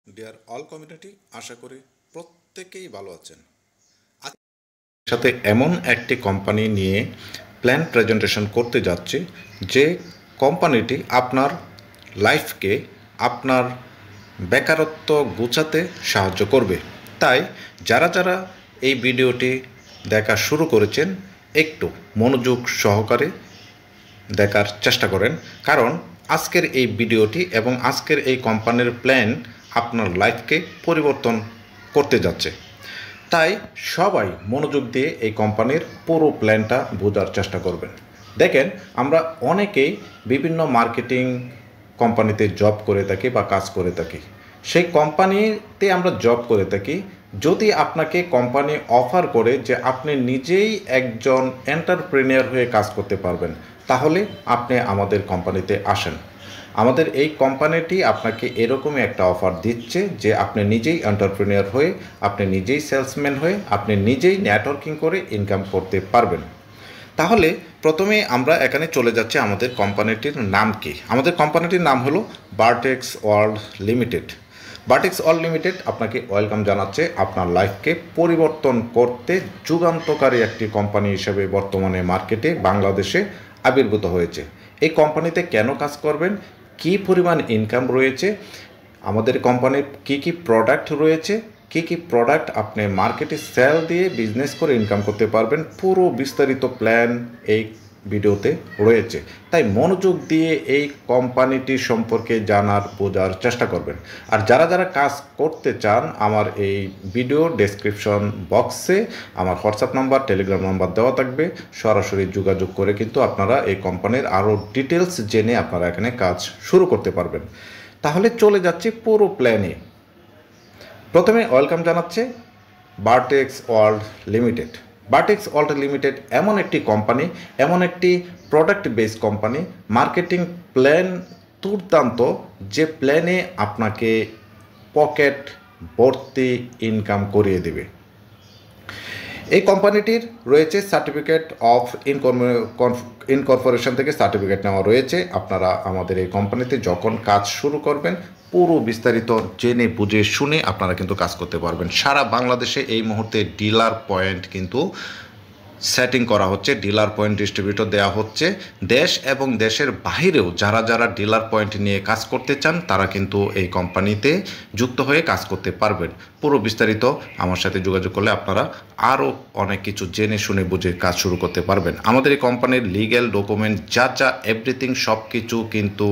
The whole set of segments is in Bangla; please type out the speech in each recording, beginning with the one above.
ডিয়ার অল কমিউনিটি, আশা করি প্রত্যেকেই ভালো আছেন। সাথে এমন একটি কোম্পানি নিয়ে প্ল্যান প্রেজেন্টেশন করতে যাচ্ছি যে কোম্পানিটি আপনার লাইফকে, আপনার বেকারত্ব গুছাতে সাহায্য করবে। তাই যারা যারা এই ভিডিওটি দেখা শুরু করেছেন একটু মনোযোগ সহকারে দেখার চেষ্টা করেন, কারণ আজকের এই ভিডিওটি এবং আজকের এই কোম্পানির প্ল্যান আপনার লাইফকে পরিবর্তন করতে যাচ্ছে। তাই সবাই মনোযোগ দিয়ে এই কোম্পানির পুরো প্ল্যানটা বোঝার চেষ্টা করবেন। দেখেন, আমরা অনেকেই বিভিন্ন মার্কেটিং কোম্পানিতে জব করে থাকি বা কাজ করে থাকি। সেই কোম্পানিতে আমরা জব করে থাকি, যদি আপনাকে কোম্পানি অফার করে যে আপনি নিজেই একজন এন্টারপ্রেনিয়র হয়ে কাজ করতে পারবেন, তাহলে আপনি আমাদের কোম্পানিতে আসেন। আমাদের এই কোম্পানিটি আপনাকে এরকমই একটা অফার দিচ্ছে যে আপনি নিজেই এন্টারপ্রেনিয়র হয়ে, আপনি নিজেই সেলসম্যান হয়ে, আপনি নিজেই নেটওয়ার্কিং করে ইনকাম করতে পারবেন। তাহলে প্রথমে আমরা এখানে চলে যাচ্ছি আমাদের কোম্পানিটির নাম কি। আমাদের কোম্পানিটির নাম হলো vertex world limited. Vertex world limited আপনাকে ওয়েলকাম জানাচ্ছে আপনার লাইফকে পরিবর্তন করতে। যুগান্তকারী একটি কোম্পানি হিসেবে বর্তমানে মার্কেটে বাংলাদেশে আবির্ভূত হয়েছে। এই কোম্পানিতে কেন কাজ করবেন, কী পরিমাণ ইনকাম রয়েছে, আমাদের কোম্পানির কী কী প্রোডাক্ট রয়েছে, কী কী প্রোডাক্ট আপনি মার্কেটে সেল দিয়ে বিজনেস করে ইনকাম করতে পারবেন, পুরো বিস্তারিত প্ল্যান এই ভিডিওতে রয়েছে। তাই মনোযোগ দিয়ে এই কোম্পানিটি সম্পর্কে জানার বোঝার চেষ্টা করবেন। আর যারা যারা কাজ করতে চান, আমার এই ভিডিও ডেসক্রিপশন বক্সে আমার হোয়াটসঅ্যাপ নাম্বার, টেলিগ্রাম নাম্বার দেওয়া থাকবে। সরাসরি যোগাযোগ করে কিন্তু আপনারা এই কোম্পানির আরও ডিটেলস জেনে আপনারা এখানে কাজ শুরু করতে পারবেন। তাহলে চলে যাচ্ছে পুরো প্ল্যানে। প্রথমে ওয়েলকাম জানাচ্ছে vertex world limited. Vertex world limited এমন একটি কোম্পানি, এমন একটি product base company, marketing plan দুর্দান্ত, যে প্ল্যানে আপনাকে পকেট ভর্তি ইনকাম করিয়ে দেবে। এই কোম্পানিটির রয়েছে সার্টিফিকেট অফ ইনকর্পোরেশন থেকে সার্টিফিকেট নেওয়া রয়েছে। আপনারা আমাদের এই কোম্পানিতে যখন কাজ শুরু করবেন, পুরো বিস্তারিত জেনে বুঝে শুনে আপনারা কিন্তু কাজ করতে পারবেন। সারা বাংলাদেশে এই মুহূর্তে ডিলার পয়েন্ট কিন্তু সেটিং করা হচ্ছে, ডিলার পয়েন্ট ডিস্ট্রিবিউটর দেওয়া হচ্ছে। দেশ এবং দেশের বাইরেও যারা যারা ডিলার পয়েন্ট নিয়ে কাজ করতে চান, তারা কিন্তু এই কোম্পানিতে যুক্ত হয়ে কাজ করতে পারবেন। পুরো বিস্তারিত আমার সাথে যোগাযোগ করলে আপনারা আরও অনেক কিছু জেনে শুনে বুঝে কাজ শুরু করতে পারবেন। আমাদের এই কোম্পানির লিগ্যাল ডকুমেন্ট যা যা এভরিথিং সব কিছু কিন্তু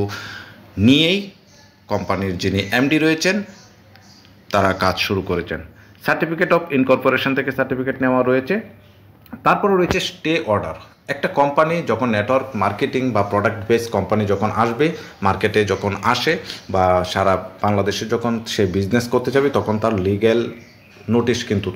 নিয়েই কোম্পানির যিনি এমডি রয়েছেন তারা কাজ শুরু করেছেন। সার্টিফিকেট অফ ইনকর্পোরেশন থেকে সার্টিফিকেট নেওয়া রয়েছে। তারপরে রয়েছে স্টে অর্ডার। একটা কোম্পানি যখন নেটওয়ার্ক মার্কেটিং বা প্রোডাক্ট বেস কোম্পানি যখন আসবে, মার্কেটে যখন আসে বা সারা বাংলাদেশে যখন সে বিজনেস করতে যাবে, তখন তার লিগ্যাল নোটিশ কিন্তু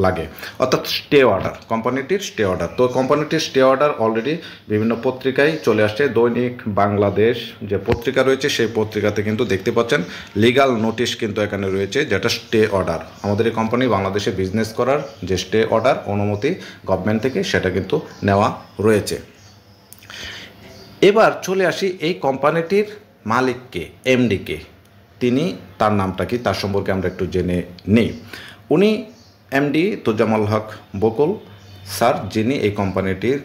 লাগে, অর্থাৎ স্টে অর্ডার, কোম্পানিটির স্টে অর্ডার। তো কোম্পানিটির স্টে অর্ডার অলরেডি বিভিন্ন পত্রিকায় চলে আসছে। দৈনিক বাংলাদেশ যে পত্রিকা রয়েছে, সেই পত্রিকাতে কিন্তু দেখতে পাচ্ছেন লিগাল নোটিশ কিন্তু এখানে রয়েছে, যেটা স্টে অর্ডার। আমাদের এই কোম্পানি বাংলাদেশে বিজনেস করার যে স্টে অর্ডার অনুমতি গভর্নমেন্ট থেকে, সেটা কিন্তু নেওয়া রয়েছে। এবার চলে আসি এই কোম্পানিটির মালিককে, এমডিকে। তার নামটা কি, তার সম্পর্কে আমরা একটু জেনে নিই। উনি এমডি তোজামল হক বকুল স্যার, যিনি এই কোম্পানিটির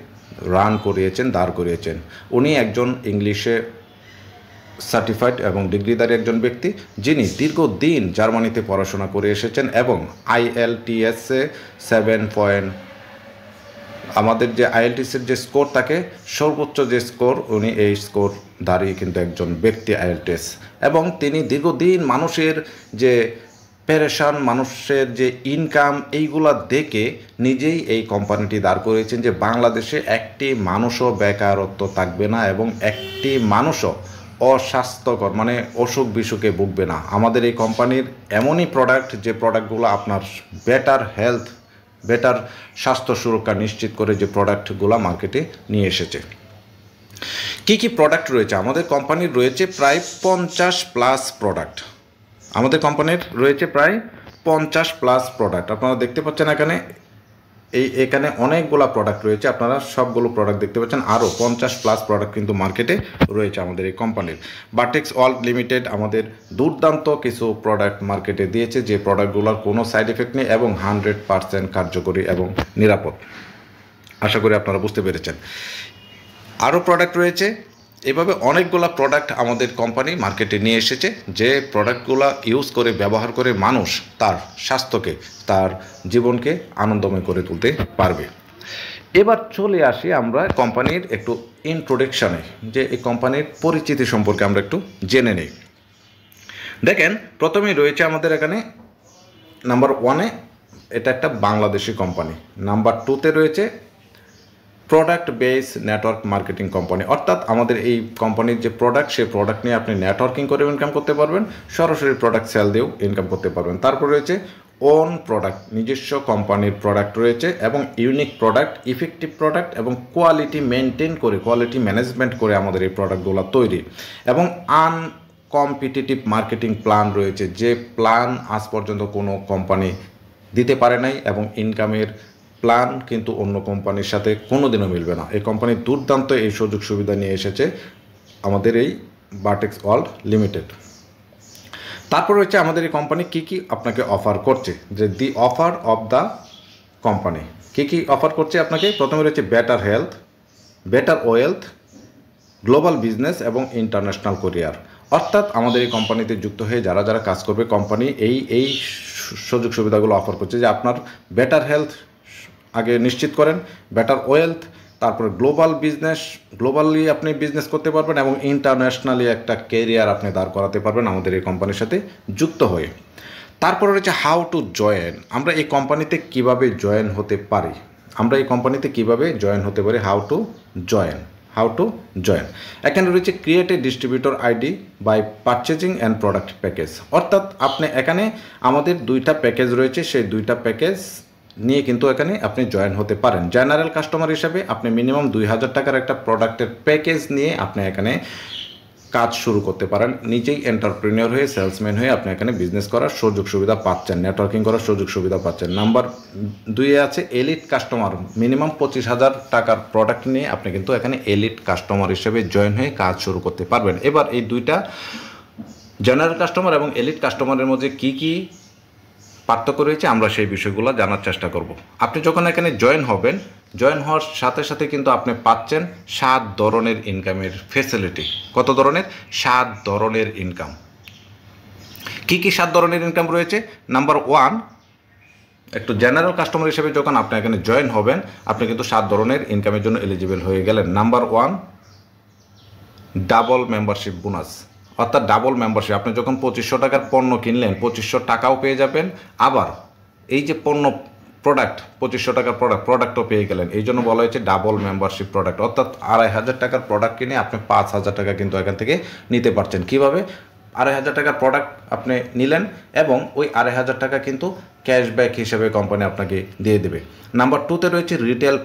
রান করিয়েছেন, দাঁড় করিয়েছেন। উনি একজন ইংলিশে সার্টিফাইড এবং ডিগ্রিধারী একজন ব্যক্তি, যিনি দীর্ঘদিন জার্মানিতে পড়াশোনা করে এসেছেন এবং আইএলটিএসে 7 আমাদের যে আইএলটিএসের যে স্কোর থাকে, সর্বোচ্চ যে স্কোর, উনি এই স্কোর দাঁড়িয়ে কিন্তু একজন ব্যক্তি আইএলটিএস। এবং তিনি দীর্ঘদিন মানুষের যে পেরেশান, মানুষের যে ইনকাম, এইগুলা দেখে নিজেই এই কোম্পানিটি দাঁড় করিয়েছেন যে বাংলাদেশে একটি মানুষও বেকারত্ব থাকবে না এবং একটি মানুষও অস্বাস্থ্যকর মানে অসুখ বিসুখে ভুগবে না। আমাদের এই কোম্পানির এমনই প্রোডাক্ট, যে প্রোডাক্টগুলো আপনার বেটার হেলথ, বেটার স্বাস্থ্য সুরক্ষা নিশ্চিত করে যে প্রোডাক্টগুলো মার্কেটে নিয়ে এসেছে। কী কী প্রোডাক্ট রয়েছে আমাদের কোম্পানির? রয়েছে প্রায় 50+ প্রোডাক্ট। আমাদের কোম্পানির রয়েছে প্রায় 50+ প্রোডাক্ট। আপনারা দেখতে পাচ্ছেন এখানে এখানে অনেকগুলো প্রোডাক্ট রয়েছে, আপনারা সবগুলো প্রোডাক্ট দেখতে পাচ্ছেন। আরও 50+ প্রোডাক্ট কিন্তু মার্কেটে রয়েছে আমাদের এই কোম্পানির। বার্টেক্স ওয়ার্ল্ড লিমিটেড আমাদের দুর্দান্ত কিছু প্রোডাক্ট মার্কেটে দিয়েছে, যে প্রোডাক্টগুলোর কোনো সাইড এফেক্ট নেই এবং 100% কার্যকরী এবং নিরাপদ। আশা করি আপনারা বুঝতে পেরেছেন। আরও প্রোডাক্ট রয়েছে, এভাবে অনেকগুলো প্রোডাক্ট আমাদের কোম্পানি মার্কেটে নিয়ে এসেছে, যে প্রোডাক্টগুলো ইউজ করে ব্যবহার করে মানুষ তার স্বাস্থ্যকে, তার জীবনকে আনন্দময় করে তুলতে পারবে। এবার চলে আসি আমরা কোম্পানির একটু ইন্ট্রোডাকশানে, যে এই কোম্পানির পরিচিতি সম্পর্কে আমরা একটু জেনে নিই। দেখেন, প্রথমেই রয়েছে আমাদের এখানে নাম্বার 1-এ এটা একটা বাংলাদেশি কোম্পানি। নাম্বার 2-তে রয়েছে product base network marketing company, অর্থাৎ আমাদের এই কোম্পানির যে প্রোডাক্ট, সেই প্রোডাক্ট নিয়ে আপনি নেটওয়ার্কিং করে ইনকাম করতে পারবেন, সরাসরি প্রোডাক্ট সেল দিয়েও ইনকাম করতে পারবেন। তারপর রয়েছে ওন প্রোডাক্ট, নিজস্ব কোম্পানির প্রোডাক্ট রয়েছে এবং ইউনিক প্রোডাক্ট, ইফেক্টিভ প্রোডাক্ট এবং কোয়ালিটি মেনটেন করে, কোয়ালিটি ম্যানেজমেন্ট করে আমাদের এই প্রোডাক্টগুলো তৈরি, এবং কম্পিটিটিভ মার্কেটিং প্ল্যান রয়েছে, যে প্ল্যান আজ পর্যন্ত কোনো কোম্পানি দিতে পারে নাই, এবং ইনকামের প্ল্যান কিন্তু অন্য কোম্পানির সাথে কোনোদিনও মিলবে না। এই কোম্পানি দুর্দান্ত এই সুযোগ সুবিধা নিয়ে এসেছে আমাদের এই বার্টেক্স ওয়ার্ল্ড লিমিটেড। তারপর রয়েছে আমাদের এই কোম্পানি কী কী আপনাকে অফার করছে, যে the offer of the company কী কী অফার করছে আপনাকে। প্রথমে রয়েছে better health, better wealth, global business এবং ইন্টারন্যাশনাল কোরিয়ার। অর্থাৎ আমাদের এই কোম্পানিতে যুক্ত হয়ে যারা যারা কাজ করবে, কোম্পানি এই সুযোগ সুবিধাগুলো অফার করছে, যে আপনার বেটার হেলথ আগে নিশ্চিত করেন, বেটার ওয়েলথ, তারপর গ্লোবাল বিজনেস, গ্লোবালি আপনি বিজনেস করতে পারবেন, এবং ইন্টারন্যাশনালি একটা কেরিয়ার আপনি দাঁড় করাতে পারবেন আমাদের এই কোম্পানির সাথে যুক্ত হয়ে। তারপর রয়েছে হাউ টু জয়েন, আমরা এই কোম্পানিতে কিভাবে জয়েন হতে পারি, হাউ টু জয়েন। এখানে রয়েছে create a distributor ID by purchasing and product package, অর্থাৎ আপনি এখানে আমাদের 2টা প্যাকেজ রয়েছে, সেই 2টা প্যাকেজ নিয়ে কিন্তু এখানে আপনি জয়েন হতে পারেন। জেনারেল কাস্টমার হিসাবে আপনি মিনিমাম 2000 টাকার একটা প্রোডাক্টের প্যাকেজ নিয়ে আপনি এখানে কাজ শুরু করতে পারেন। নিজেই এন্টারপ্রেনিয়র হয়ে, সেলসম্যান হয়ে আপনি এখানে বিজনেস করার সুযোগ সুবিধা পাচ্ছেন, নেটওয়ার্কিং করার সুযোগ সুবিধা পাচ্ছেন। নাম্বার 2-এ আছে এলিট কাস্টমার, মিনিমাম 25,000 টাকার প্রোডাক্ট নিয়ে আপনি কিন্তু এখানে এলিট কাস্টমার হিসেবে জয়েন হয়ে কাজ শুরু করতে পারবেন। এবার এই 2টা জেনারেল কাস্টমার এবং এলিট কাস্টমারের মধ্যে কী কী পার্থক্য রয়েছে আমরা সেই বিষয়গুলো জানার চেষ্টা করব। আপনি যখন এখানে জয়েন হবেন, জয়েন হওয়ার সাথে সাথে কিন্তু আপনি পাচ্ছেন 7 ধরনের ইনকামের ফেসিলিটি। কত ধরনের? 7 ধরনের ইনকাম। কী কী 7 ধরনের ইনকাম রয়েছে? নাম্বার 1, একটু জেনারেল কাস্টমার হিসেবে যখন আপনি এখানে জয়েন হবেন, আপনি কিন্তু 7 ধরনের ইনকামের জন্য এলিজিবল হয়ে গেলেন। নাম্বার 1, ডাবল মেম্বারশিপ বোনাস, অর্থাৎ ডাবল মেম্বারশিপ। আপনি যখন 2500 টাকার পণ্য কিনলেন, 2500 টাকাও পেয়ে যাবেন, আবার এই যে প্রোডাক্ট 2500 টাকার প্রোডাক্টও পেয়ে গেলেন। এই জন্য বলা হয়েছে ডাবল মেম্বারশিপ প্রোডাক্ট, অর্থাৎ 2500 টাকার প্রোডাক্ট কিনে আপনি 5000 টাকা কিন্তু এখান থেকে নিতে পারছেন। কীভাবে? 2500 টাকার প্রোডাক্ট আপনি নিলেন এবং ওই 2500 টাকা কিন্তু ক্যাশব্যাক হিসেবে কোম্পানি আপনাকে দিয়ে দেবে। নাম্বার 2-তে রয়েছে রিটেল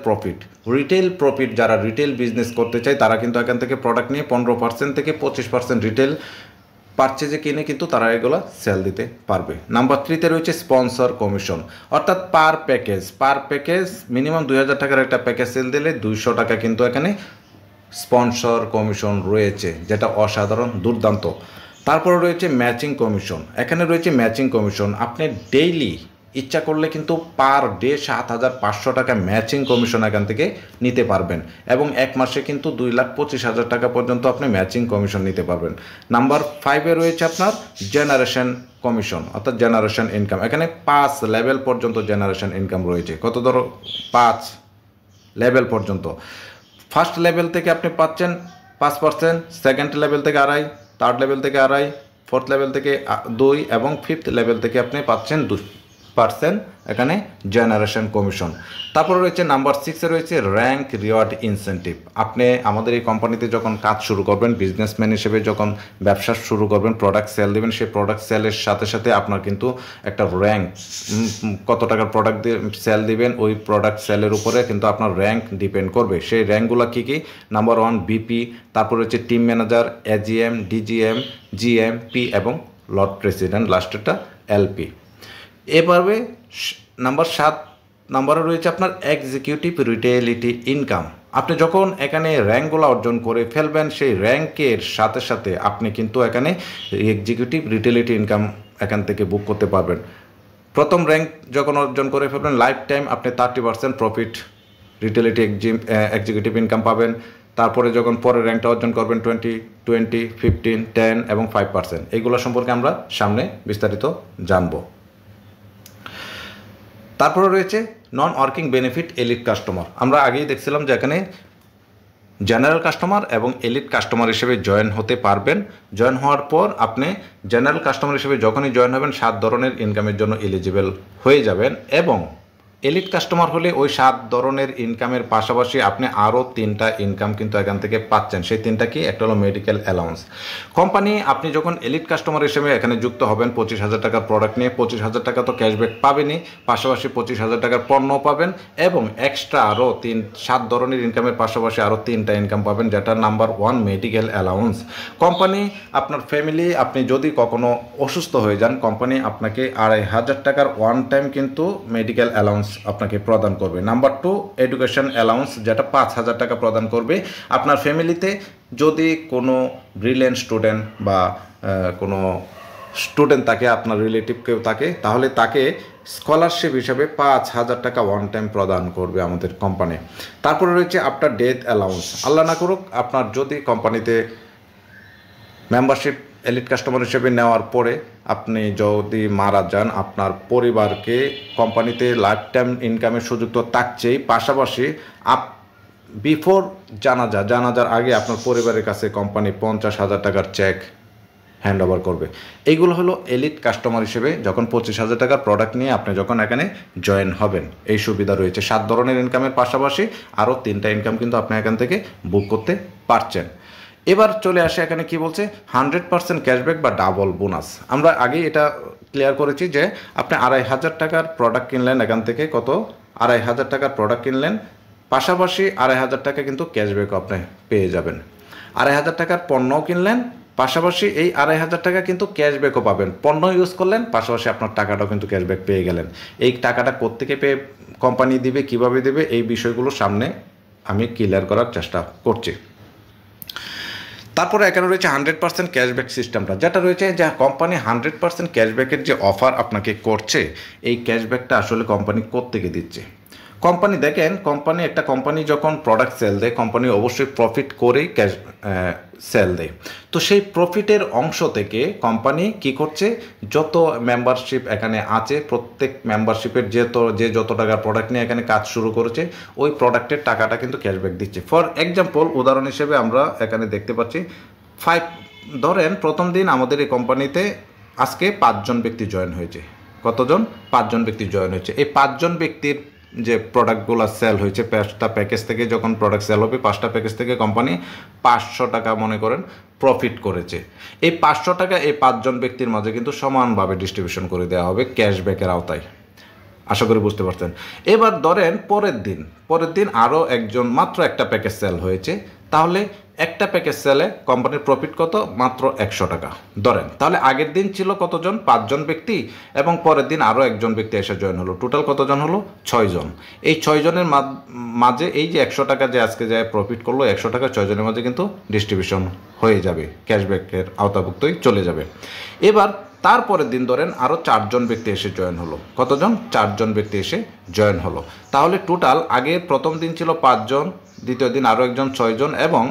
প্রফিট। যারা রিটেল বিজনেস করতে চায় তারা কিন্তু এখান থেকে প্রোডাক্ট নিয়ে 15% থেকে 25% রিটেল পারচেজে কিনে কিন্তু তারা এগুলো সেল দিতে পারবে। নাম্বার 3-তে রয়েছে স্পন্সর কমিশন, অর্থাৎ পার প্যাকেজ মিনিমাম 2000 টাকার একটা প্যাকেজ সেল দিলে 200 টাকা কিন্তু এখানে স্পন্সর কমিশন রয়েছে, যেটা অসাধারণ, দুর্দান্ত। তারপরে রয়েছে ম্যাচিং কমিশন। এখানে রয়েছে ম্যাচিং কমিশন, আপনি ডেইলি ইচ্ছা করলে কিন্তু পার ডে 7500 টাকা ম্যাচিং কমিশন এখান থেকে নিতে পারবেন, এবং 1 মাসে কিন্তু 2,25,000 টাকা পর্যন্ত আপনি ম্যাচিং কমিশন নিতে পারবেন। নাম্বার 5-এ রয়েছে আপনার জেনারেশন কমিশন, অর্থাৎ জেনারেশন ইনকাম। এখানে 5 লেভেল পর্যন্ত জেনারেশন ইনকাম রয়েছে। কত? ধরো 5 লেভেল পর্যন্ত। ফার্স্ট লেভেল থেকে আপনি পাচ্ছেন 5%, সেকেন্ড লেভেল থেকে 2.5%, থার্ড লেভেল থেকে 2.5%, ফোর্থ লেভেল থেকে 2 এবং ফিফথ লেভেল থেকে আপনি পাচ্ছেন 2% এখানে জেনারেশন কমিশন। তারপরে রয়েছে নাম্বার 6-এ রয়েছে র্যাঙ্ক রিওয়ার্ড ইনসেন্টিভ। আপনি আমাদের এই কোম্পানিতে যখন কাজ শুরু করবেন, বিজনেসম্যান হিসেবে যখন ব্যবসা শুরু করবেন, প্রোডাক্ট সেল দেবেন, সেই প্রোডাক্ট সেলের সাথে সাথে আপনার কিন্তু একটা র্যাঙ্ক, কত টাকার প্রোডাক্ট দিয়ে সেল দিবেন ওই প্রোডাক্ট সেলের উপরে কিন্তু আপনার র্যাঙ্ক ডিপেন্ড করবে। সেই র্যাঙ্কগুলো কী কী? নাম্বার 1 বিপি, তারপর হচ্ছে team manager, AGM, DGM, GM, P এবং লট প্রেসিডেন্ট, লাস্টেরটা এলপি। এভাবে নাম্বার 7 নাম্বারে রয়েছে আপনার এক্সিকিউটিভ রিটেলিটি ইনকাম। আপনি যখন এখানে র্যাঙ্কগুলো অর্জন করে ফেলবেন, সেই র্যাঙ্কের সাথে সাথে আপনি কিন্তু এখানে এক্সিকিউটিভ রিটেলিটি ইনকাম এখান থেকে বুক করতে পারবেন। প্রথম র্যাঙ্ক যখন অর্জন করে ফেলবেন, লাইফ টাইম আপনি 30% প্রফিট রিটেলিটি এক্সিকিউটিভ ইনকাম পাবেন। তারপরে যখন পরের র্যাঙ্কটা অর্জন করবেন 20, 15, 10 এবং 5%, এইগুলো সম্পর্কে আমরা সামনে বিস্তারিত জানব। তারপরে রয়েছে নন ওয়ার্কিং বেনিফিট এলিট কাস্টমার। আমরা আগেই দেখছিলাম যে এখানে জেনারেল কাস্টমার এবং এলিট কাস্টমার হিসেবে জয়েন হতে পারবেন। জয়েন হওয়ার পর আপনি জেনারেল কাস্টমার হিসেবে যখনই জয়েন হবেন 7 ধরনের ইনকামের জন্য এলিজিবল হয়ে যাবেন, এবং এলিট কাস্টমার হলে ওই 7 ধরনের ইনকামের পাশাপাশি আপনি আরও 3টা ইনকাম কিন্তু এখান থেকে পাচ্ছেন। সেই 3টা কি? একটা হলো মেডিকেল অ্যালাউন্স। কোম্পানি আপনি যখন এলিট কাস্টমার হিসেবে এখানে যুক্ত হবেন 25,000 টাকার প্রোডাক্ট নিয়ে, 25,000 টাকা তো ক্যাশব্যাক পাবেনই, পাশাপাশি 25,000 টাকার পণ্য পাবেন, এবং এক্সট্রা আরও 7 ধরনের ইনকামের পাশাপাশি আরও 3টা ইনকাম পাবেন, যেটা নাম্বার 1 মেডিকেল অ্যালাউন্স। কোম্পানি আপনার ফ্যামিলি, আপনি যদি কখনো অসুস্থ হয়ে যান, কোম্পানি আপনাকে 2,500 টাকার ওয়ান টাইম কিন্তু মেডিকেল অ্যালাউন্স আপনাকে প্রদান করবে। নাম্বার 2 এডুকেশন অ্যালাউন্স, যেটা 5,000 টাকা প্রদান করবে। আপনার ফ্যামিলিতে যদি কোনো ব্রিলিয়েন্ট স্টুডেন্ট বা কোনো স্টুডেন্ট থাকে, আপনার রিলেটিভ কেউ থাকে, তাহলে তাকে স্কলারশিপ হিসাবে 5,000 টাকা ওয়ান টাইম প্রদান করবে আমাদের কোম্পানি। তারপরে রয়েছে আফটার ডেথ অ্যালাউন্স। আল্লাহ না করুক আপনার যদি কোম্পানিতে মেম্বারশিপ এলিট কাস্টমার হিসেবে নেওয়ার পরে আপনি যদি মারা যান, আপনার পরিবারকে কোম্পানিতে লাইফ টাইম ইনকামের সুযোগ তো থাকছেই, পাশাপাশি বিফোর জানাজার আগে আপনার পরিবারের কাছে কোম্পানি 50,000 টাকার চেক হ্যান্ড ওভার করবে। এইগুলো হলো এলিট কাস্টমার হিসেবে যখন 25,000 টাকার প্রোডাক্ট নিয়ে আপনি যখন এখানে জয়েন হবেন, এই সুবিধা রয়েছে। 7 ধরনের ইনকামের পাশাপাশি আরও 3টা ইনকাম কিন্তু আপনি এখান থেকে বুক করতে পারছেন। এবার চলে আসে এখানে কি বলছে, 100% ক্যাশব্যাক বা ডাবল বোনাস। আমরা আগে এটা ক্লিয়ার করেছি যে আপনি 2,500 টাকার প্রোডাক্ট কিনলেন, এখান থেকে কত 2,500 টাকার প্রোডাক্ট কিনলেন, পাশাপাশি 2,500 টাকা কিন্তু ক্যাশব্যাকও আপনি পেয়ে যাবেন। 2,500 টাকার পণ্যও কিনলেন, পাশাপাশি এই 2,500 টাকা কিন্তু ক্যাশব্যাকও পাবেন। পণ্য ইউজ করলেন, পাশাপাশি আপনার টাকাটাও কিন্তু ক্যাশব্যাক পেয়ে গেলেন। এই টাকাটা কোত্থেকে পেয়ে কোম্পানি দিবে, কিভাবে দেবে, এই বিষয়গুলো সামনে আমি ক্লিয়ার করার চেষ্টা করছি। তারপরে এখানে রয়েছে 100% ক্যাশব্যাক সিস্টেমটা, যেটা রয়েছে যে কোম্পানি 100% ক্যাশব্যাকের যে অফার আপনাকে করছে, এই ক্যাশব্যাকটা আসলে কোম্পানি কোত্থেকে দিচ্ছে। কোম্পানি দেখেন, একটা কোম্পানি যখন প্রোডাক্ট সেল দেয়, কোম্পানি অবশ্যই প্রফিট করেই সেল দেয়। তো সেই প্রফিটের অংশ থেকে কোম্পানি কি করছে, যত মেম্বারশিপ এখানে আছে, প্রত্যেক মেম্বারশিপের যে যত টাকার প্রোডাক্ট নিয়ে এখানে কাজ শুরু করেছে, ওই প্রোডাক্টের টাকাটা কিন্তু ক্যাশব্যাক দিচ্ছে। ফর এক্সাম্পল, উদাহরণ হিসেবে আমরা এখানে দেখতে পাচ্ছি ধরেন প্রথম দিন আমাদের এই কোম্পানিতে আজকে 5 জন ব্যক্তি জয়েন হয়েছে। কতজন? 5 জন ব্যক্তি জয়েন হয়েছে। এই 5 জন ব্যক্তির যে প্রোডাক্টগুলো সেল হয়েছে, 5টা প্যাকেজ থেকে যখন প্রোডাক্ট সেল হবে, 5টা প্যাকেজ থেকে কোম্পানি 500 টাকা মনে করেন প্রফিট করেছে। এই 500 টাকা এই 5 জন ব্যক্তির মাঝে কিন্তু সমানভাবে ডিস্ট্রিবিউশন করে দেওয়া হবে ক্যাশব্যাকের আওতায়। আশা করি বুঝতে পারছেন। এবার ধরেন পরের দিন আরও মাত্র একটা প্যাকেজ সেল হয়েছে, তাহলে একটা প্যাকেজ সেলে কোম্পানির প্রফিট কত? মাত্র 100 টাকা ধরেন। তাহলে আগের দিন ছিল কতজন? 5 জন ব্যক্তি, এবং পরের দিন আরও একজন ব্যক্তি এসে জয়েন হলো। টোটাল কতজন হলো? 6 জন। এই 6 জনের মাঝে এই যে 100 টাকা যে আজকে যায় প্রফিট করলো, 100 টাকা 6 জনের মাঝে কিন্তু ডিস্ট্রিবিউশন হয়ে যাবে, ক্যাশব্যাকের আওতাভুক্তই চলে যাবে। এবার তারপরের দিন ধরেন আরও 4 জন ব্যক্তি এসে জয়েন হলো। কতজন? 4 জন ব্যক্তি এসে জয়েন হলো। তাহলে টোটাল আগে প্রথম দিন ছিল 5 জন, দ্বিতীয় দিন আরও একজন 6 জন, এবং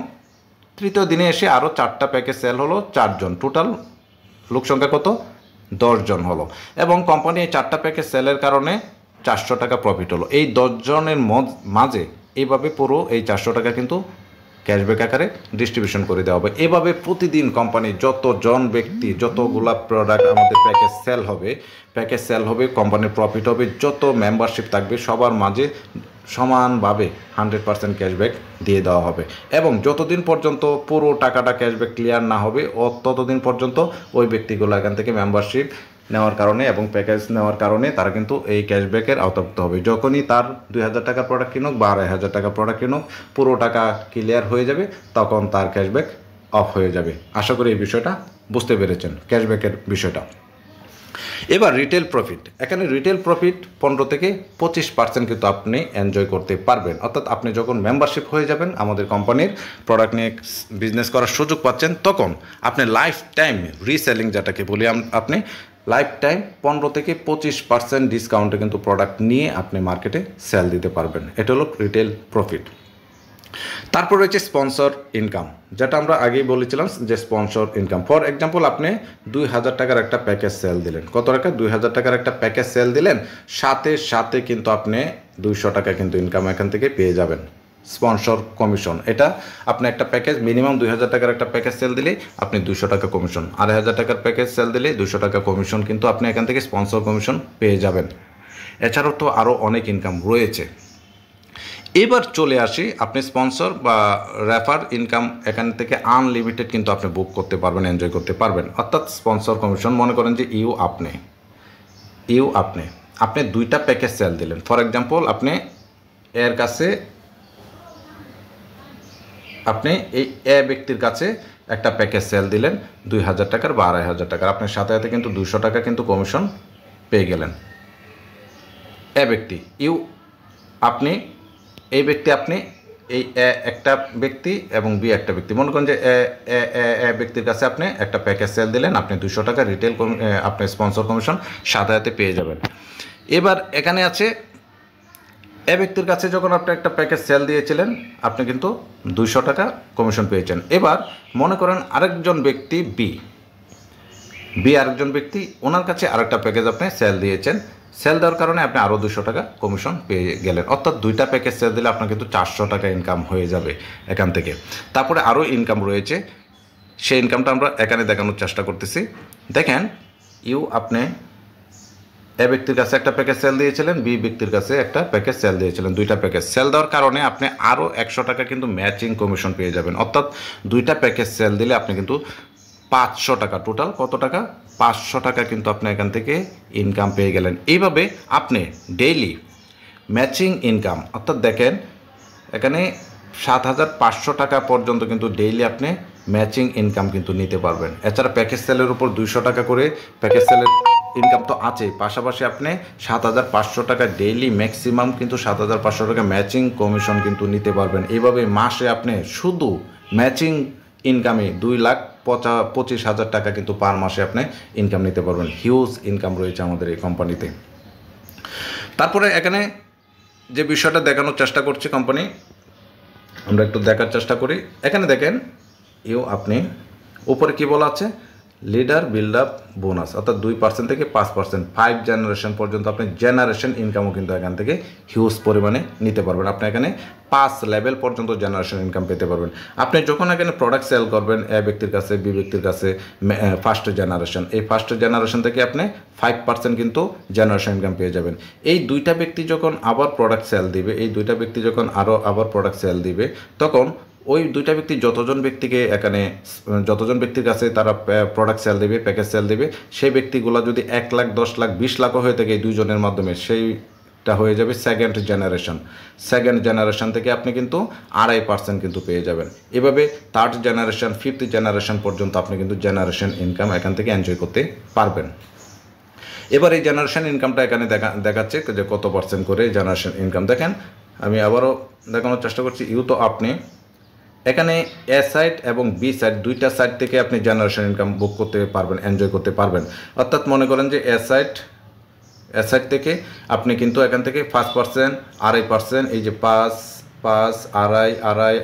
তৃতীয় দিনে এসে আরও 4টা প্যাকেজ সেল হলো 4 জন। টোটাল লোক সংখ্যা কত? 10 জন হলো। এবং কোম্পানি এই 4টা প্যাকেজ সেলের কারণে 400 টাকা প্রফিট হলো। এই 10 জনের মাঝে এইভাবে পুরো এই 400 টাকা কিন্তু ক্যাশব্যাক আকারে ডিস্ট্রিবিউশন করে দেওয়া হবে। এভাবে প্রতিদিন কোম্পানি যতজন ব্যক্তি, যতগুলা প্রোডাক্ট আমাদের প্যাকেজ সেল হবে, কোম্পানির প্রফিট হবে, যত মেম্বারশিপ থাকবে সবার মাঝে সমানভাবে 100% ক্যাশব্যাক দিয়ে দেওয়া হবে। এবং যতদিন পর্যন্ত পুরো টাকাটা ক্যাশব্যাক ক্লিয়ার না হবে, ততদিন পর্যন্ত ওই ব্যক্তিগুলো এখান থেকে মেম্বারশিপ নেওয়ার কারণে এবং প্যাকেজ নেওয়ার কারণে তারা কিন্তু এই ক্যাশব্যাকের আওতাভুক্ত হবে। যখনই তার 2,000 টাকার প্রোডাক্ট কিনুক বা 2,500 টাকার প্রোডাক্ট কিনুক, পুরো টাকা ক্লিয়ার হয়ে যাবে, তখন তার ক্যাশব্যাক অফ হয়ে যাবে। আশা করি এই বিষয়টা বুঝতে পেরেছেন, ক্যাশব্যাকের বিষয়টা। এবার রিটেল প্রফিট, এখানে রিটেল প্রফিট 15 থেকে 25% কিন্তু আপনি এনজয় করতে পারবেন। অর্থাৎ আপনি যখন মেম্বারশিপ হয়ে যাবেন, আমাদের কোম্পানির প্রোডাক্ট নিয়ে বিজনেস করার সুযোগ পাচ্ছেন, তখন আপনি লাইফ টাইম রিসেলিং যেটাকে বলি, আপনি লাইফ টাইম 15 থেকে 25% ডিসকাউন্টে কিন্তু প্রোডাক্ট নিয়ে আপনি মার্কেটে সেল দিতে পারবেন। এটা হলো রিটেল প্রফিট। তারপর রয়েছে স্পন্সর ইনকাম, যেটা আমরা আগেই বলেছিলাম যে স্পন্সর ইনকাম। ফর এক্সাম্পল, আপনি 2000 টাকার একটা প্যাকেজ সেল দিলেন। কত টাকা? 2000 টাকার একটা প্যাকেজ সেল দিলেন, সাথে সাথে কিন্তু আপনি 200 টাকা কিন্তু ইনকাম এখান থেকে পেয়ে যাবেন, স্পন্সর কমিশন। এটা আপনি একটা প্যাকেজ মিনিমাম 2000 টাকার একটা প্যাকেজ সেল দিলেই আপনি 200 টাকা কমিশন, 2500 টাকার প্যাকেজ সেল দিলে 200 টাকা কমিশন কিন্তু আপনি এখান থেকে স্পন্সর কমিশন পেয়ে যাবেন। এছাড়াও তো আরও অনেক ইনকাম রয়েছে। এবার চলে আসি, আপনি স্পন্সর বা রেফার ইনকাম এখান থেকে আনলিমিটেড কিন্তু আপনি বুক করতে পারবেন, এনজয় করতে পারবেন। অর্থাৎ স্পন্সর কমিশন, মনে করেন যে আপনি 2টা প্যাকেজ সেল দিলেন। ফর এক্সাম্পল, আপনি এর কাছে আপনি এই এ ব্যক্তির কাছে একটা প্যাকেজ সেল দিলেন 2000 টাকার বা 2500 টাকার, আপনার সাথে সাথে কিন্তু 200 টাকা কিন্তু কমিশন পেয়ে গেলেন। এ ব্যক্তি আপনি এই ব্যক্তি, আপনি এই একটা ব্যক্তি এবং বি একটা ব্যক্তি, মনে করেন যে এ ব্যক্তির কাছে আপনি একটা প্যাকেজ সেল দিলেন, আপনি 200 টাকা রিটেল আপনি স্পন্সর কমিশন সাথে সাথে পেয়ে যাবেন। এবার এখানে আছে এ ব্যক্তির কাছে যখন আপনি একটা প্যাকেজ সেল দিয়েছিলেন, আপনি কিন্তু 200 টাকা কমিশন পেয়েছেন। এবার মনে করেন আরেকজন ব্যক্তি বি আরেকজন ব্যক্তি, ওনার কাছে আরেকটা প্যাকেজ আপনি সেল দিয়েছেন, সেল দেওয়ার কারণে আপনি আরও 200 টাকা কমিশন পেয়ে গেলেন। অর্থাৎ 2টা প্যাকেজ সেল দিলে আপনার কিন্তু 400 টাকা ইনকাম হয়ে যাবে এখান থেকে। তারপরে আরও ইনকাম রয়েছে, সেই ইনকামটা আমরা এখানে দেখানোর চেষ্টা করতেছি। দেখেন, আপনি এ ব্যক্তির কাছে একটা প্যাকেজ সেল দিয়েছিলেন, বি ব্যক্তির কাছে একটা প্যাকেজ সেল দিয়েছিলেন। 2টা প্যাকেজ সেল দেওয়ার কারণে আপনি আরও 100 টাকা কিন্তু ম্যাচিং কমিশন পেয়ে যাবেন। অর্থাৎ 2টা প্যাকেজ সেল দিলে আপনি কিন্তু 500 টাকা, টোটাল কত টাকা? 500 টাকা কিন্তু আপনি এখান থেকে ইনকাম পেয়ে গেলেন। এইভাবে আপনি ডেইলি ম্যাচিং ইনকাম, অর্থাৎ দেখেন এখানে 7500 টাকা পর্যন্ত কিন্তু ডেইলি আপনি ম্যাচিং ইনকাম কিন্তু নিতে পারবেন। এছাড়া প্যাকেজ সেলের উপর 200 টাকা করে প্যাকেজ সেলের ইনকাম তো আছেই, পাশাপাশি আপনি 7500 টাকা ডেইলি ম্যাক্সিমাম কিন্তু 7500 টাকা ম্যাচিং কমিশন কিন্তু নিতে পারবেন। এইভাবে মাসে আপনি শুধু ম্যাচিং ইনকামে 2,25,000 টাকা কিন্তু পার মাসে আপনি ইনকাম নিতে পারবেন। হিউজ ইনকাম রয়েছে আমাদের এই কোম্পানিতে। তারপরে এখানে যে বিষয়টা দেখানোর চেষ্টা করছে কোম্পানি, আমরা একটু দেখার চেষ্টা করি। এখানে দেখেন, আপনি উপরে কি বলা আছে? লিডার বিল্ড আপ বোনাস, অর্থাৎ 2% থেকে 5%, 5 জেনারেশন পর্যন্ত আপনি জেনারেশন ইনকামও কিন্তু এখান থেকে হিউজ পরিমাণে নিতে পারবেন। আপনি এখানে 5 লেভেল পর্যন্ত জেনারেশন ইনকাম পেতে পারবেন। আপনি যখন এখানে প্রোডাক্ট সেল করবেন এ ব্যক্তির কাছে, বি ব্যক্তির কাছে, ফার্স্ট জেনারেশন, এই ফার্স্ট জেনারেশন থেকে আপনি 5% কিন্তু জেনারেশন ইনকাম পেয়ে যাবেন। এই 2টা ব্যক্তি যখন আবার প্রোডাক্ট সেল দিবে, এই 2টা ব্যক্তি যখন আবার প্রোডাক্ট সেল দিবে, তখন ওই 2টা ব্যক্তি যতজন ব্যক্তির কাছে তারা প্রোডাক্ট সেল দেবে, প্যাকেজ সেল দেবে, সেই ব্যক্তিগুলো যদি 1 লাখ, 10 লাখ, 20 লাখও হয়ে থাকে এই 2জনের মাধ্যমে, সেইটা হয়ে যাবে সেকেন্ড জেনারেশন থেকে আপনি কিন্তু 2.5% কিন্তু পেয়ে যাবেন। এভাবে থার্ড জেনারেশন, ফিফথ জেনারেশন পর্যন্ত আপনি কিন্তু জেনারেশন ইনকাম এখান থেকে এনজয় করতে পারবেন। এবার এই জেনারেশন ইনকামটা এখানে দেখাচ্ছে যে কত পার্সেন্ট করে জেনারেশন ইনকাম। দেখেন, আমি আবারও দেখানোর চেষ্টা করছি। তো আপনি এখানে এ সাইড এবং বি সাইড, 2টা সাইড থেকে আপনি জেনারেশন ইনকাম বুক করতে পারবেন, এনজয় করতে পারবেন। অর্থাৎ মনে করেন যে এ সাইড থেকে আপনি কিন্তু এখান থেকে 5%, 2.5%, এই যে 5, 2.5,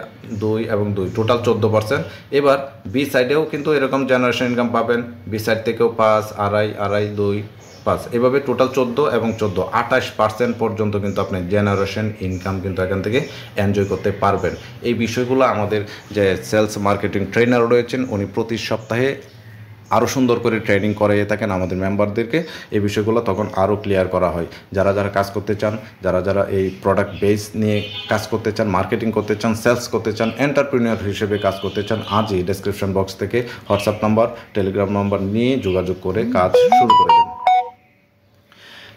2 এবং 2, টোটাল 14%। এবার বি সাইডেও কিন্তু এরকম জেনারেশন ইনকাম পাবেন, বি সাইড থেকেও 5, 2.5, 2, 5, এভাবে টোটাল 14 এবং 14, 28% পর্যন্ত কিন্তু আপনি জেনারেশন ইনকাম কিন্তু এখান থেকে এনজয় করতে পারবেন। এই বিষয়গুলো আমাদের যে সেলস মার্কেটিং ট্রেনার রয়েছেন, উনি প্রতি সপ্তাহে আরও সুন্দর করে ট্রেনিং করিয়ে থাকেন আমাদের মেম্বারদেরকে। এই বিষয়গুলো তখন আরও ক্লিয়ার করা হয়। যারা কাজ করতে চান, যারা এই প্রোডাক্ট বেস নিয়ে কাজ করতে চান, মার্কেটিং করতে চান, সেলস করতে চান, এন্টারপ্রেনিউর হিসেবে কাজ করতে চান, আজই ডেসক্রিপশন বক্স থেকে হোয়াটসঅ্যাপ নাম্বার, টেলিগ্রাম নাম্বার নিয়ে যোগাযোগ করে কাজ শুরু করে দেন।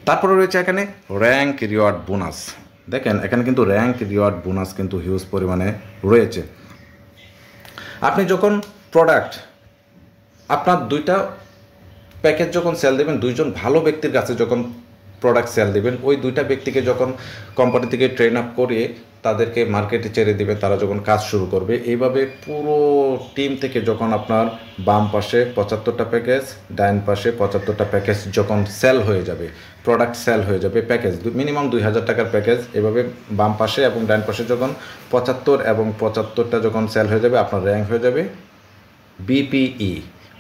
তারপরে রয়েছে এখানে র্যাঙ্ক রিওয়ার্ড বোনাস। দেখেন, এখানে কিন্তু র্যাঙ্ক রিওয়ার্ড বোনাস কিন্তু হিউজ পরিমাণে রয়েছে। আপনি যখন প্রোডাক্ট, আপনার 2টা প্যাকেজ যখন সেল দেবেন, দুইজন ভালো ব্যক্তির কাছে যখন প্রোডাক্ট সেল দেবেন, ওই দুইটা ব্যক্তিকে যখন কোম্পানি থেকে ট্রেন আপ করিয়ে তাদেরকে মার্কেটে ছেড়ে দেবে, তারা যখন কাজ শুরু করবে, এইভাবে পুরো টিম থেকে যখন আপনার বাম পাশে 75টা প্যাকেজ, ডাইন পাশে 75টা প্যাকেজ যখন সেল হয়ে যাবে, প্রোডাক্ট সেল হয়ে যাবে, প্যাকেজ মিনিমাম 2000 টাকার প্যাকেজ, এভাবে বাম পাশে এবং ডাইন পাশে যখন 75 এবং 75টা যখন সেল হয়ে যাবে, আপনার র্যাঙ্ক হয়ে যাবে বিপিই।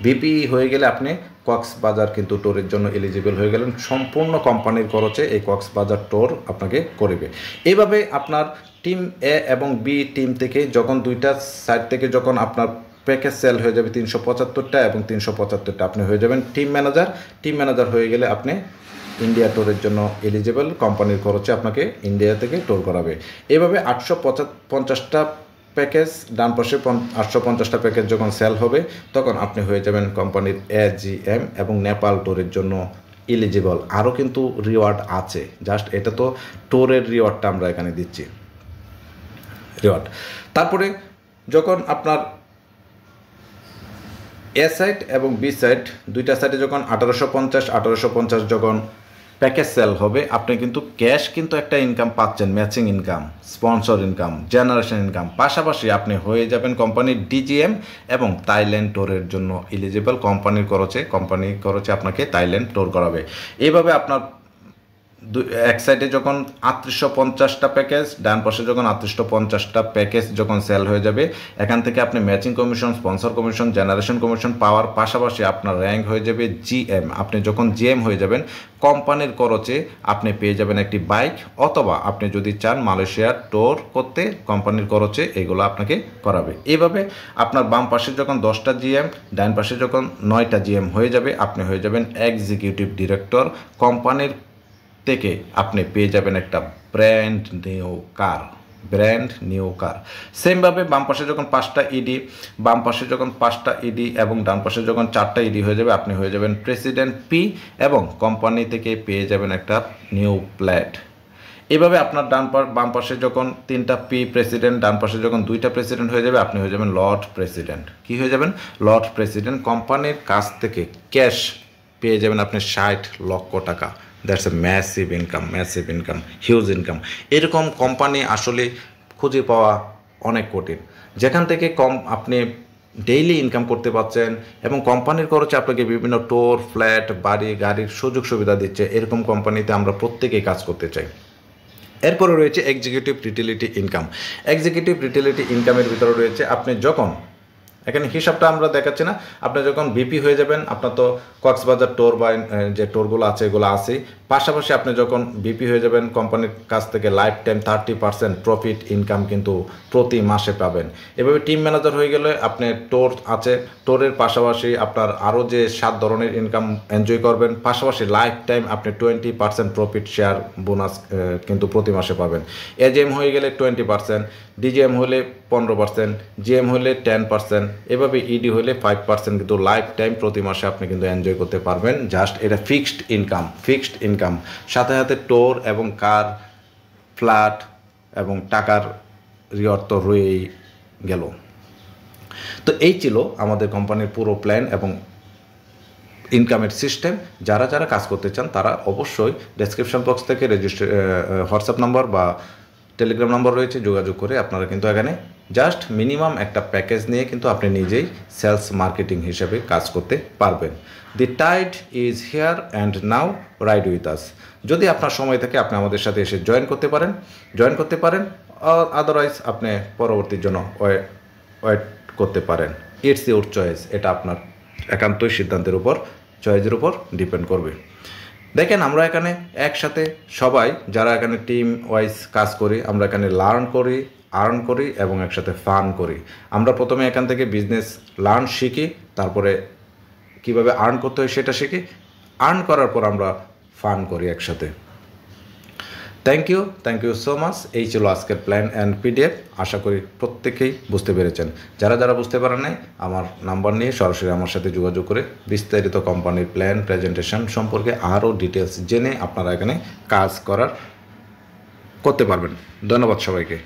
বিপিই হয়ে গেলে আপনি কক্সবাজার কিন্তু টোরের জন্য এলিজিবল হয়ে গেলেন। সম্পূর্ণ কোম্পানির খরচে এই কক্সবাজার টোর আপনাকে করবে। এইভাবে আপনার টিম এ এবং বি টিম থেকে যখন দুইটা সাইড থেকে যখন আপনার প্যাকেজ সেল হয়ে যাবে 375টা এবং 375টা, আপনি হয়ে যাবেন টিম ম্যানেজার। টিম ম্যানেজার হয়ে গেলে আপনি ইন্ডিয়া টোরের জন্য এলিজিবল, কোম্পানির খরচে আপনাকে ইন্ডিয়া থেকে টোর করাবে। এভাবে 850টা প্যাকেজ, ডান পাশে 850টা প্যাকেজ যখন সেল হবে, তখন আপনি হয়ে যাবেন কোম্পানির এজিএম এবং নেপাল টোরের জন্য এলিজিবল। আরও কিন্তু রিওয়ার্ড আছে, জাস্ট এটা তো টোরের রিওয়ার্ডটা আমরা এখানে দিচ্ছি রিওয়ার্ড। তারপরে যখন আপনার এ সাইট এবং বি সাইট দুইটা সাইটে যখন 1850 যখন প্যাকেজ সেল হবে, আপনি কিন্তু ক্যাশ কিন্তু একটা ইনকাম পাচ্ছেন, matching income, sponsor income, generation income. পাশাপাশি আপনি হয়ে যাবেন কোম্পানির ডিজিএম এবং থাইল্যান্ড টোরের জন্য এলিজিবল। কোম্পানির খরচে আপনাকে থাইল্যান্ড টোর করাবে। এইভাবে আপনার এক সাইডে যখন 3850টা প্যাকেজ, ডান পাশে যখন 3850টা প্যাকেজ যখন সেল হয়ে যাবে, এখান থেকে আপনি matching commission, sponsor commission, generation commission পাওয়ার পাশাপাশি আপনার র্যাঙ্ক হয়ে যাবে জিএম। আপনি যখন জিএম হয়ে যাবেন, কোম্পানির খরচে আপনি পেয়ে যাবেন একটি বাইক, অথবা আপনি যদি চান মালয়েশিয়ার টোর করতে, কোম্পানির খরচে এগুলো আপনাকে করাবে। এইভাবে আপনার বাম পাশে যখন 10টা জিএম, ডান পাশে যখন 9টা জিএম হয়ে যাবে, আপনি হয়ে যাবেন এক্সিকিউটিভ ডিরেক্টর। কোম্পানির থেকে আপনি পেয়ে যাবেন একটা ব্র্যান্ড নিউ কার। সেমভাবে বাম পাশে যখন 5টা ইডি, বাম পাশে যখন 5টা ইডি এবং ডান পাশে যখন 4টা ইডি হয়ে যাবে, আপনি হয়ে যাবেন প্রেসিডেন্ট পি এবং কোম্পানি থেকে পেয়ে যাবেন একটা নিউ প্ল্যাট। এভাবে আপনার বাম পাশে যখন 3টা পি প্রেসিডেন্ট, ডান পাশে যখন 2টা প্রেসিডেন্ট হয়ে যাবে, আপনি হয়ে যাবেন লর্ড প্রেসিডেন্ট। কি হয়ে যাবেন? Lord president. কোম্পানির কাছ থেকে ক্যাশ পেয়ে যাবেন আপনি 60 লক্ষ টাকা। That's a massive income, huge income. এরকম কোম্পানি আসলে খুঁজে পাওয়া অনেক কঠিন, যেখান থেকে আপনি ডেইলি ইনকাম করতে পারছেন এবং কোম্পানির খরচে আপনাকে বিভিন্ন টোর, ফ্ল্যাট, বাড়ি, গাড়ির সুযোগ সুবিধা দিচ্ছে। এরকম কোম্পানিতে আমরা প্রত্যেকেই কাজ করতে চাই। এরপরে রয়েছে এক্সিকিউটিভ রিটেলিটি ইনকাম। এক্সিকিউটিভ রিটেলিটি ইনকামের ভিতরে রয়েছে আপনি যখন, এখানে হিসাবটা আমরা দেখাচ্ছি না, আপনি যখন বিপি হয়ে যাবেন, আপনার তো কক্সবাজার টোর বা যে টোরগুলো আছে এগুলো আছে, পাশাপাশি আপনি যখন বিপি হয়ে যাবেন, কোম্পানির কাছ থেকে লাইফ টাইম 30% প্রফিট ইনকাম কিন্তু প্রতি মাসে পাবেন। এভাবে টিম ম্যানেজার হয়ে গেলে আপনি টোর আছে, টোরের পাশাপাশি আপনার আরও যে 7 ধরনের ইনকাম এনজয় করবেন, পাশাপাশি লাইফ টাইম আপনি 20% প্রফিট শেয়ার বোনাস কিন্তু প্রতি মাসে পাবেন। এজিএম হয়ে গেলে 20%, ডিজিএম হলে 15%, জিএম হলে 10%, এভাবে ইডি হলে 5% কিন্তু লাইফ টাইম প্রতি মাসে আপনি কিন্তু এনজয় করতে পারবেন। জাস্ট এটা ফিক্সড ইনকাম। সাথে সাথে টোর এবং কার, ফ্ল্যাট এবং টাকার রিওয়ার্ড তো রয়েই গেল। তো এই ছিল আমাদের কোম্পানির পুরো প্ল্যান এবং ইনকামের সিস্টেম। যারা কাজ করতে চান তারা অবশ্যই ডেসক্রিপশন বক্স থেকে হোয়াটসঅ্যাপ নাম্বার বা টেলিগ্রাম নাম্বার রয়েছে, যোগাযোগ করে আপনারা কিন্তু এখানে জাস্ট মিনিমাম একটা প্যাকেজ নিয়ে কিন্তু আপনি নিজেই সেলস মার্কেটিং হিসেবে কাজ করতে পারবেন। The tide is here and now, ride with us. যদি আপনার সময় থাকে আপনি আমাদের সাথে এসে জয়েন করতে পারেন, আদারওয়াইজ আপনি পরবর্তীর জন্য ওয়েট করতে পারেন। It's your choice. এটা আপনার একান্তই সিদ্ধান্তের উপর, চয়েসের উপর ডিপেন্ড করবে। দেখেন, আমরা এখানে একসাথে সবাই যারা এখানে টিম ওয়াইজ কাজ করি, আমরা এখানে আর্ন করি এবং একসাথে ফান করি। আমরা প্রথমে এখান থেকে বিজনেস শিখি, তারপরে কিভাবে আর্ন করতে হয় সেটা শিখি, আর্ন করার পর আমরা ফান করি একসাথে। Thank you so much. এই ছিল আজকের প্ল্যান অ্যান্ড পিডিএফ। আশা করি প্রত্যেকেই বুঝতে পেরেছেন। যারা বুঝতে পারেন নাই, আমার নাম্বার নিয়ে সরাসরি আমার সাথে যোগাযোগ করে বিস্তারিত কোম্পানির প্ল্যান প্রেজেন্টেশন সম্পর্কে আরও ডিটেলস জেনে আপনারা এখানে কাজ করতে পারবেন। ধন্যবাদ সবাইকে।